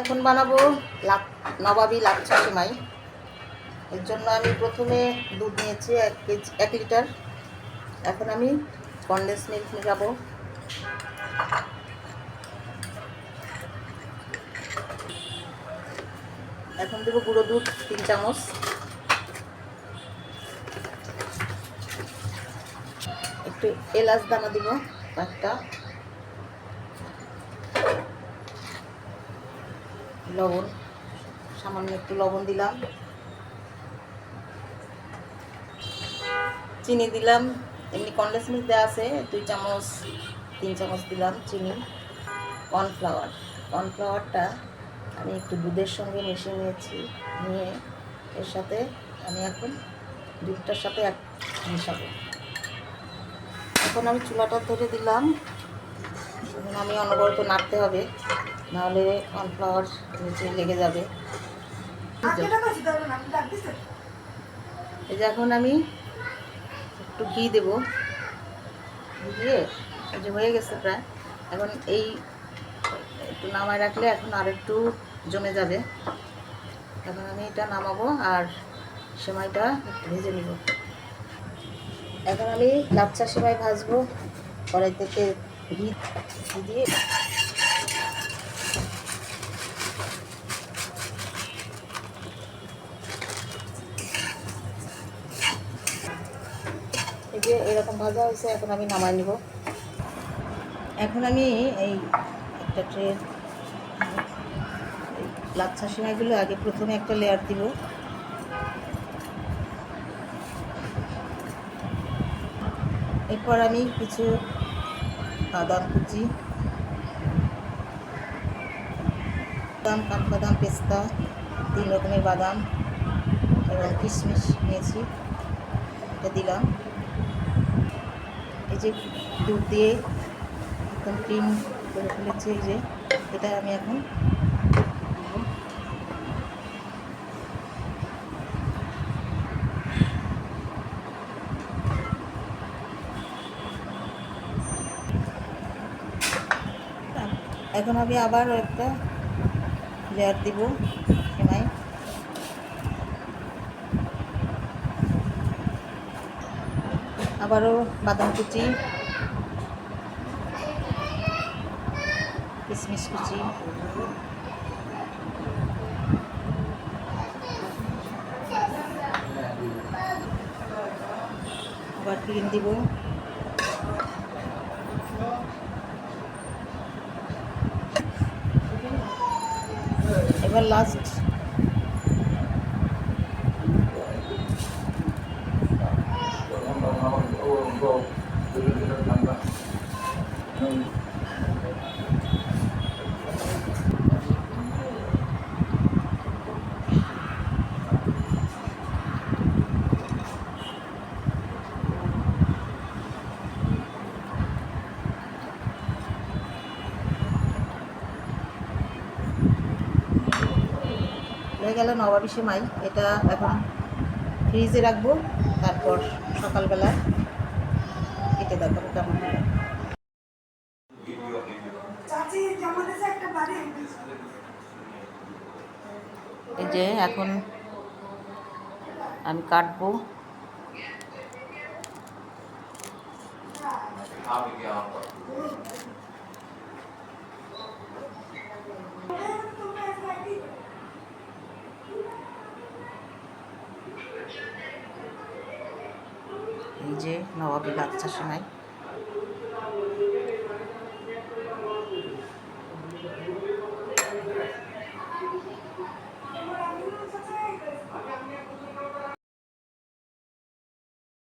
এখন বানাবো নবাবী লাচ্ছা সেমাই। এর জন্য আমি প্রথমে দুধ নিয়েছি 1 লিটার। এখন আমি কনডেন্স মিল্ক মেশাবো। এখন দেবো গুঁড়ো দুধ 3 চামচ। একটু এলাচ দানা দিব একটা। লবণ, সামান্য একটু লবণ দিলাম। চিনি দিলাম, এমনি কনডেন্স মিল্ক দেওয়া আছে 2 চামচ 3 চামচ দিলাম চিনি। কর্নফ্লাওয়ারটা আমি একটু দুধের সঙ্গে মিশিয়ে নিয়েছি। নিয়ে এর সাথে আমি এখন দুধটার সাথে মিশাবো। এখন আমি চুলাটা ধরে দিলাম। এখন আমি অনবরত নাড়তে হবে, নাহলে কর্নফ্লাওয়ার নিচে লেগে যাবে। এই যে এখন আমি একটু ঘি দেবো। দিয়ে এই যে হয়ে গেছে প্রায়। এখন এই একটু নামায় রাখলে এখন আর একটু জমে যাবে। এখন আমি এটা নামাবো আর সেমাইটা ভেজে নিব। এখন আমি লাচ্ছা সেমাই ভাজবো। কড়াই থেকে ঘি দিয়ে এই যে এরকম ভাজা হয়েছে। এখন আমি নামাই নিব। এখন আমি এই একটা ট্রে লাচ্ছা সেমাইগুলো আগে প্রথমে একটা লেয়ার দিব। এরপর আমি কিছু বাদাম কুচি, কাঠবাদাম, পেস্তা, 3 রকমের বাদাম এবং কিশমিশ নিয়েছি, এটা দিলাম। এই যে দুধ দিয়ে একদম ক্রিম করে ফেলেছি, এই যে এটা আমি এখন আমি আবার একটা লেয়ার দিব সেমাই। আবারও বাদাম কুচি, কিশমিশ কুচি, আবার ক্রিম দিব। এবার লাস্ট হয়ে গেল নবাবী সেমাই। এটা এখন ফ্রিজে রাখবো, তারপর সকালবেলা কেটে দেখাবো কেমন হয়। এই যে এখন আমি কাটবো। এই যে নবাবী লাচ্ছা সেমাই।